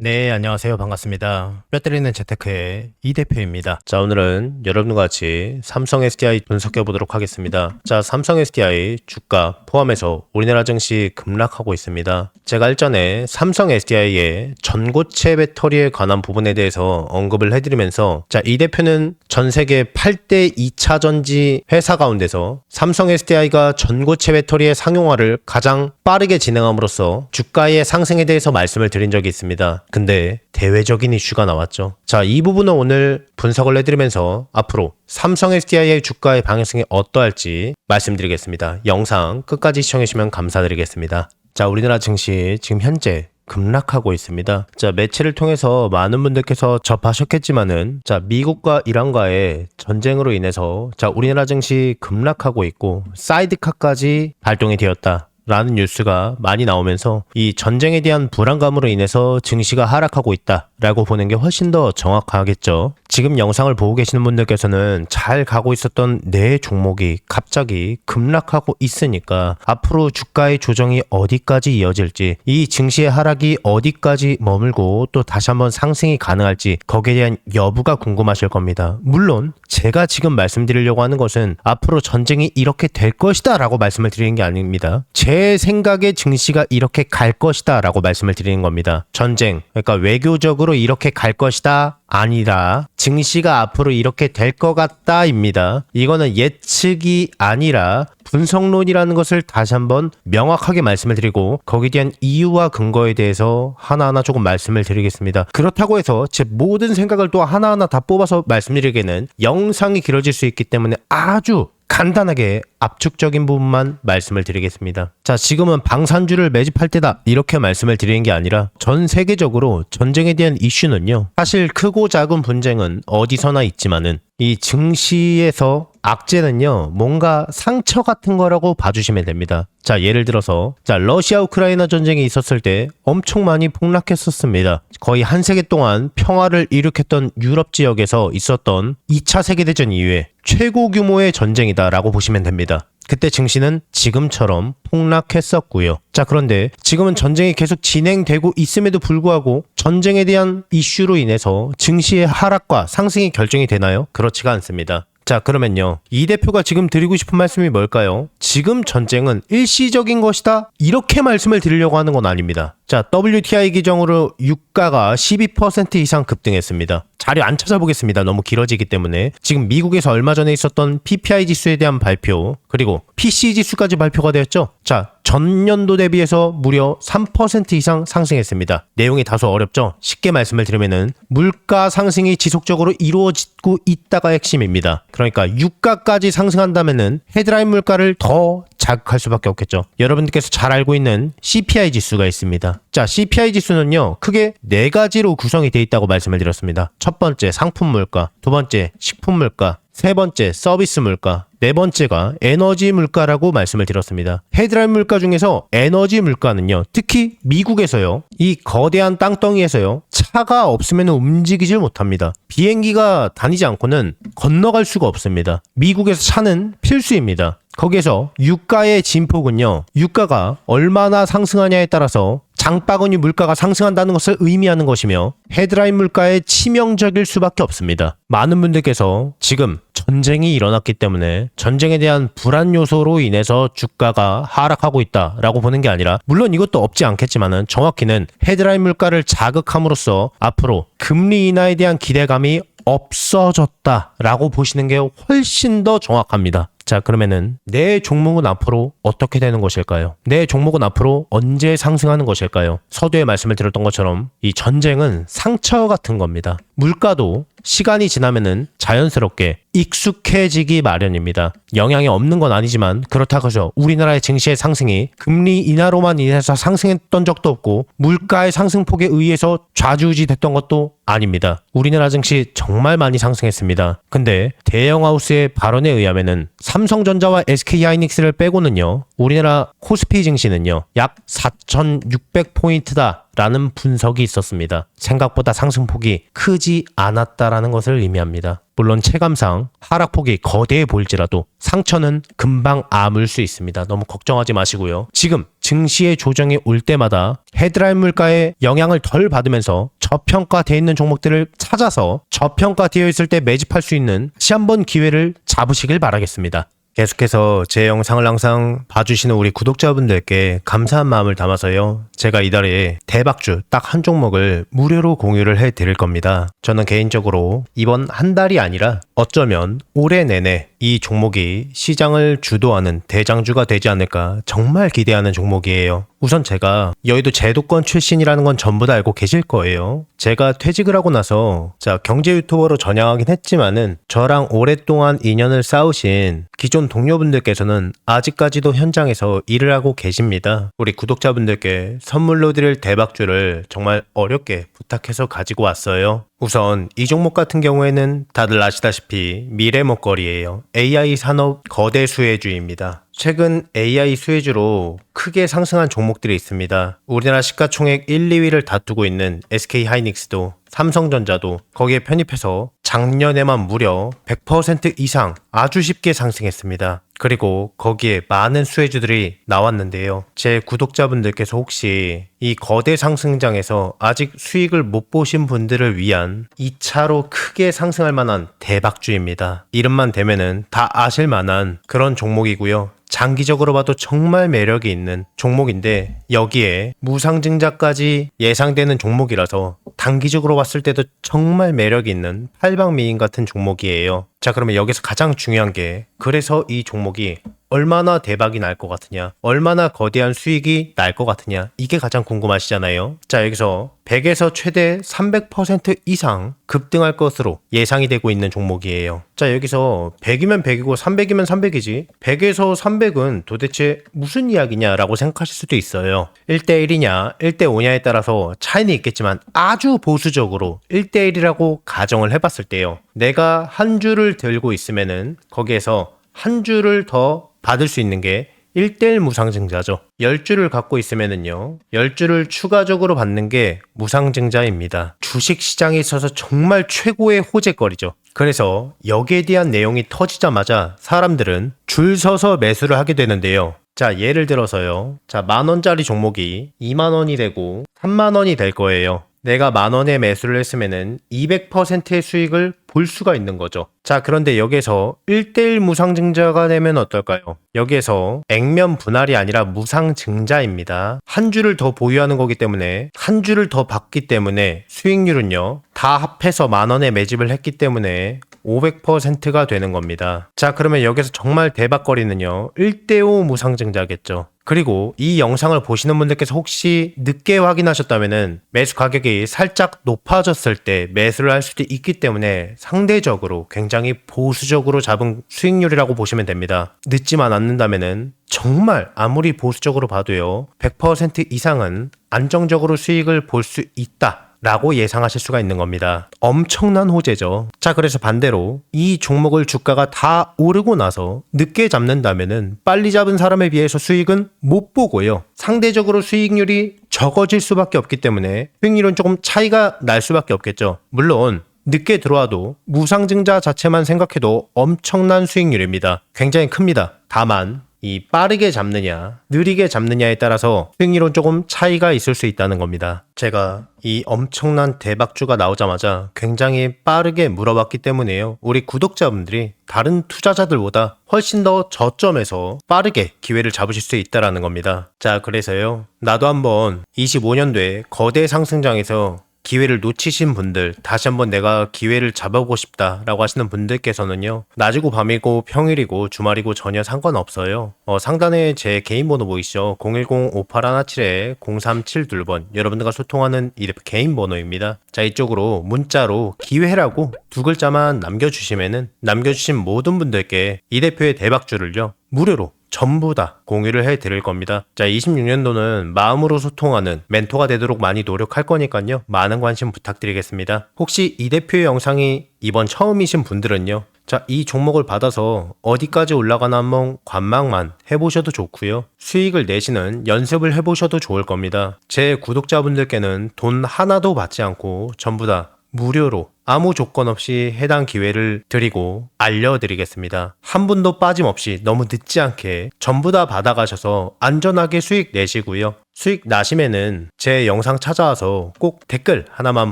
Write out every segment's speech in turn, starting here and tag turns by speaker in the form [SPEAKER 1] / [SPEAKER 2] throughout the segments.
[SPEAKER 1] 네, 안녕하세요. 반갑습니다. 뼈때리는 재테크의 이 대표입니다. 자, 오늘은 여러분과 같이 삼성 SDI 분석해 보도록 하겠습니다. 자, 삼성 SDI 주가 포함해서 우리나라 증시 급락하고 있습니다. 제가 일전에 삼성 SDI의 전고체 배터리에 관한 부분에 대해서 언급을 해드리면서 자, 이 대표는 전 세계 8대 2차 전지 회사 가운데서 삼성 SDI가 전고체 배터리의 상용화를 가장 빠르게 진행함으로써 주가의 상승에 대해서 말씀을 드린 적이 있습니다. 근데 대외적인 이슈가 나왔죠. 자, 이 부분은 오늘 분석을 해드리면서 앞으로 삼성 SDI의 주가의 방향성이 어떠할지 말씀드리겠습니다. 영상 끝까지 시청해주시면 감사드리겠습니다. 자, 우리나라 증시 지금 현재 급락하고 있습니다. 자, 매체를 통해서 많은 분들께서 접하셨겠지만은 자, 미국과 이란과의 전쟁으로 인해서 자, 우리나라 증시 급락하고 있고 사이드카까지 발동이 되었다 라는 뉴스가 많이 나오면서 이 전쟁에 대한 불안감으로 인해서 증시가 하락하고 있다라고 보는 게 훨씬 더 정확하겠죠. 지금 영상을 보고 계시는 분들께서는 잘 가고 있었던 내 종목이 갑자기 급락하고 있으니까 앞으로 주가의 조정이 어디까지 이어질지, 이 증시의 하락이 어디까지 머물고 또 다시 한번 상승이 가능할지 거기에 대한 여부가 궁금하실 겁니다. 물론 제가 지금 말씀드리려고 하는 것은 앞으로 전쟁이 이렇게 될 것이다 라고 말씀을 드리는 게 아닙니다. 제 생각에 증시가 이렇게 갈 것이다 라고 말씀을 드리는 겁니다. 전쟁, 그러니까 외교적으로 이렇게 갈 것이다 아니라 증시가 앞으로 이렇게 될 것 같다입니다. 이거는 예측이 아니라 분석론이라는 것을 다시 한번 명확하게 말씀을 드리고 거기에 대한 이유와 근거에 대해서 하나하나 조금 말씀을 드리겠습니다. 그렇다고 해서 제 모든 생각을 또 하나하나 다 뽑아서 말씀드리기에는 영상이 길어질 수 있기 때문에 아주 간단하게 압축적인 부분만 말씀을 드리겠습니다. 자, 지금은 방산주를 매집할 때다 이렇게 말씀을 드리는 게 아니라 전 세계적으로 전쟁에 대한 이슈는요, 사실 크고 작은 분쟁은 어디서나 있지만은 이 증시에서 악재는요, 뭔가 상처 같은 거라고 봐주시면 됩니다. 자, 예를 들어서 자, 러시아 우크라이나 전쟁이 있었을 때 엄청 많이 폭락했었습니다. 거의 한 세기 동안 평화를 일으켰던 유럽 지역에서 있었던 2차 세계대전 이후에 최고 규모의 전쟁이다라고 보시면 됩니다. 그때 증시는 지금처럼 폭락했었고요. 자, 그런데 지금은 전쟁이 계속 진행되고 있음에도 불구하고 전쟁에 대한 이슈로 인해서 증시의 하락과 상승이 결정이 되나요? 그렇지가 않습니다. 자, 그러면요, 이 대표가 지금 드리고 싶은 말씀이 뭘까요? 지금 전쟁은 일시적인 것이다 이렇게 말씀을 드리려고 하는 건 아닙니다. 자, WTI 기준으로 유가가 12% 이상 급등했습니다. 자료 안 찾아보겠습니다. 너무 길어지기 때문에. 지금 미국에서 얼마 전에 있었던 PPI 지수에 대한 발표, 그리고 PCE 지수까지 발표가 되었죠. 자, 전년도 대비해서 무려 3% 이상 상승했습니다. 내용이 다소 어렵죠? 쉽게 말씀을 드리면은 물가 상승이 지속적으로 이루어지고 있다가 핵심입니다. 그러니까 유가까지 상승한다면은 헤드라인 물가를 더 자극할 수밖에 없겠죠. 여러분들께서 잘 알고 있는 CPI 지수가 있습니다. 자, CPI 지수는요, 크게 4가지로 구성이 되어 있다고 말씀을 드렸습니다. 첫 번째 상품 물가, 두 번째 식품 물가, 세 번째 서비스 물가, 네 번째가 에너지 물가라고 말씀을 드렸습니다. 헤드라인 물가 중에서 에너지 물가는요, 특히 미국에서요, 이 거대한 땅덩이에서요, 차가 없으면 움직이질 못합니다. 비행기가 다니지 않고는 건너갈 수가 없습니다. 미국에서 차는 필수입니다. 거기에서 유가의 진폭은요, 유가가 얼마나 상승하냐에 따라서 장바구니 물가가 상승한다는 것을 의미하는 것이며 헤드라인 물가에 치명적일 수밖에 없습니다. 많은 분들께서 지금 전쟁이 일어났기 때문에 전쟁에 대한 불안 요소로 인해서 주가가 하락하고 있다라고 보는 게 아니라, 물론 이것도 없지 않겠지만은 정확히는 헤드라인 물가를 자극함으로써 앞으로 금리 인하에 대한 기대감이 없어졌다라고 보시는 게 훨씬 더 정확합니다. 자, 그러면은 내 종목은 앞으로 어떻게 되는 것일까요? 내 종목은 앞으로 언제 상승하는 것일까요? 서두에 말씀을 드렸던 것처럼 이 전쟁은 상처 같은 겁니다. 물가도 시간이 지나면은 자연스럽게 익숙해지기 마련입니다. 영향이 없는 건 아니지만 그렇다고 해서 우리나라의 증시의 상승이 금리 인하로만 인해서 상승했던 적도 없고 물가의 상승폭에 의해서 좌지우지됐던 것도 아닙니다. 우리나라 증시 정말 많이 상승했습니다. 근데 대형하우스의 발언에 의하면은 삼성전자와 SK하이닉스를 빼고는요, 우리나라 코스피 증시는요, 약 4,600포인트다 라는 분석이 있었습니다. 생각보다 상승폭이 크지 않았다라는 것을 의미합니다. 물론 체감상 하락폭이 거대해 보일지라도 상처는 금방 아물 수 있습니다. 너무 걱정하지 마시고요. 지금 증시의 조정이 올 때마다 헤드라인 물가의 영향을 덜 받으면서 저평가되어 있는 종목들을 찾아서 저평가되어 있을 때 매집할 수 있는 다시 한번 기회를 잡으시길 바라겠습니다. 계속해서 제 영상을 항상 봐주시는 우리 구독자분들께 감사한 마음을 담아서요. 제가 이달에 대박주 딱 한 종목을 무료로 공유를 해드릴 겁니다. 저는 개인적으로 이번 한 달이 아니라 어쩌면 올해 내내 이 종목이 시장을 주도하는 대장주가 되지 않을까 정말 기대하는 종목이에요. 우선 제가 여의도 제도권 출신이라는 건 전부 다 알고 계실 거예요. 제가 퇴직을 하고 나서 경제 유튜버로 전향하긴 했지만은 저랑 오랫동안 인연을 쌓으신 기존 동료분들께서는 아직까지도 현장에서 일을 하고 계십니다. 우리 구독자분들께 선물로 드릴 대박주를 정말 어렵게 부탁해서 가지고 왔어요. 우선 이 종목 같은 경우에는 다들 아시다시피 미래 먹거리예요. AI 산업 거대 수혜주입니다. 최근 AI 수혜주로 크게 상승한 종목들이 있습니다. 우리나라 시가총액 1, 2위를 다투고 있는 SK하이닉스도 삼성전자도 거기에 편입해서 작년에만 무려 100% 이상 아주 쉽게 상승했습니다. 그리고 거기에 많은 수혜주들이 나왔는데요. 제 구독자분들께서 혹시 이 거대 상승장에서 아직 수익을 못 보신 분들을 위한 2차로 크게 상승할 만한 대박주입니다. 이름만 대면은 다 아실 만한 그런 종목이고요. 장기적으로 봐도 정말 매력이 있는 종목인데 여기에 무상증자까지 예상되는 종목이라서 단기적으로 봤을 때도 정말 매력이 있는 팔방미인 같은 종목이에요. 자, 그러면 여기서 가장 중요한 게 그래서 이 종목이 얼마나 대박이 날 것 같으냐, 얼마나 거대한 수익이 날 것 같으냐, 이게 가장 궁금하시잖아요. 자, 여기서 100에서 최대 300% 이상 급등할 것으로 예상이 되고 있는 종목이에요. 자, 여기서 100이면 100이고 300이면 300이지 100에서 300은 도대체 무슨 이야기냐라고 생각하실 수도 있어요. 1대1이냐 1대5냐에 따라서 차이는 있겠지만 아주 보수적으로 1대1이라고 가정을 해봤을 때요, 내가 한 주를 들고 있으면은 거기에서 한 주를 더 받을 수 있는 게 1대1 무상증자죠. 10주를 갖고 있으면은요, 10주를 추가적으로 받는 게 무상증자입니다. 주식시장에 있어서 정말 최고의 호재거리죠. 그래서 여기에 대한 내용이 터지자마자 사람들은 줄 서서 매수를 하게 되는데요. 자, 예를 들어서요. 자, 10,000원짜리 종목이 20,000원이 되고 30,000원이 될 거예요. 내가 10,000원에 매수를 했으면은 200%의 수익을 볼 수가 있는 거죠. 자, 그런데 여기에서 1대1 무상증자가 되면 어떨까요? 여기에서 액면 분할이 아니라 무상증자입니다. 한 주를 더 보유하는 거기 때문에 한 주를 더 받기 때문에 수익률은요, 다 합해서 10,000원에 매집을 했기 때문에 500%가 되는 겁니다. 자, 그러면 여기서 정말 대박거리는요, 1대5 무상증자겠죠. 그리고 이 영상을 보시는 분들께서 혹시 늦게 확인하셨다면은 매수 가격이 살짝 높아졌을 때 매수를 할 수도 있기 때문에 상대적으로 굉장히 보수적으로 잡은 수익률이라고 보시면 됩니다. 늦지만 않는다면은 정말 아무리 보수적으로 봐도요, 100% 이상은 안정적으로 수익을 볼 수 있다 라고 예상하실 수가 있는 겁니다. 엄청난 호재죠. 자, 그래서 반대로 이 종목을 주가가 다 오르고 나서 늦게 잡는다면은 빨리 잡은 사람에 비해서 수익은 못 보고요, 상대적으로 수익률이 적어질 수밖에 없기 때문에 수익률은 조금 차이가 날 수밖에 없겠죠. 물론 늦게 들어와도 무상증자 자체만 생각해도 엄청난 수익률입니다. 굉장히 큽니다. 다만 이 빠르게 잡느냐 느리게 잡느냐에 따라서 수익률은 조금 차이가 있을 수 있다는 겁니다. 제가 이 엄청난 대박주가 나오자마자 굉장히 빠르게 물어봤기 때문에요, 우리 구독자분들이 다른 투자자들보다 훨씬 더 저점에서 빠르게 기회를 잡으실 수 있다는 겁니다. 자, 그래서요, 나도 한번 25년도에 거대 상승장에서 기회를 놓치신 분들, 다시 한번 내가 기회를 잡아보고 싶다라고 하시는 분들께서는요, 낮이고 밤이고 평일이고 주말이고 전혀 상관없어요. 상단에 제 개인 번호 보이시죠? 010-5817-0372번, 여러분들과 소통하는 이 개인 번호입니다. 자, 이쪽으로 문자로 기회라고 두 글자만 남겨주시면은 남겨주신 모든 분들께 이 대표의 대박주를요, 무료로 전부 다 공유를 해드릴 겁니다. 자, 26년도는 마음으로 소통하는 멘토가 되도록 많이 노력할 거니까요, 많은 관심 부탁드리겠습니다. 혹시 이 대표의 영상이 이번 처음이신 분들은요, 자, 이 종목을 받아서 어디까지 올라가나 한번 관망만 해보셔도 좋고요, 수익을 내시는 연습을 해보셔도 좋을 겁니다. 제 구독자분들께는 돈 하나도 받지 않고 전부 다 무료로 아무 조건 없이 해당 기회를 드리고 알려드리겠습니다. 한 분도 빠짐없이 너무 늦지 않게 전부 다 받아가셔서 안전하게 수익 내시고요. 수익 나시면은 제 영상 찾아와서 꼭 댓글 하나만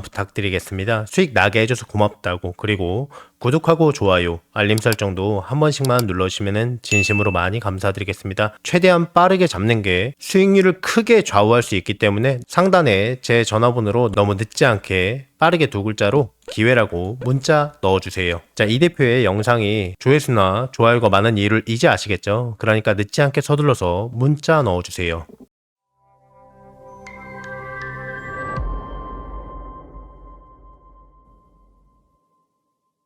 [SPEAKER 1] 부탁드리겠습니다. 수익 나게 해줘서 고맙다고. 그리고 구독하고 좋아요, 알림 설정도 한 번씩만 눌러주시면 진심으로 많이 감사드리겠습니다. 최대한 빠르게 잡는 게 수익률을 크게 좌우할 수 있기 때문에 상단에 제 전화번호로 너무 늦지 않게 빠르게 두 글자로 기회라고 문자 넣어주세요. 자, 이 대표의 영상이 조회수나 좋아요가 많은 이유를 이제 아시겠죠? 그러니까 늦지 않게 서둘러서 문자 넣어주세요.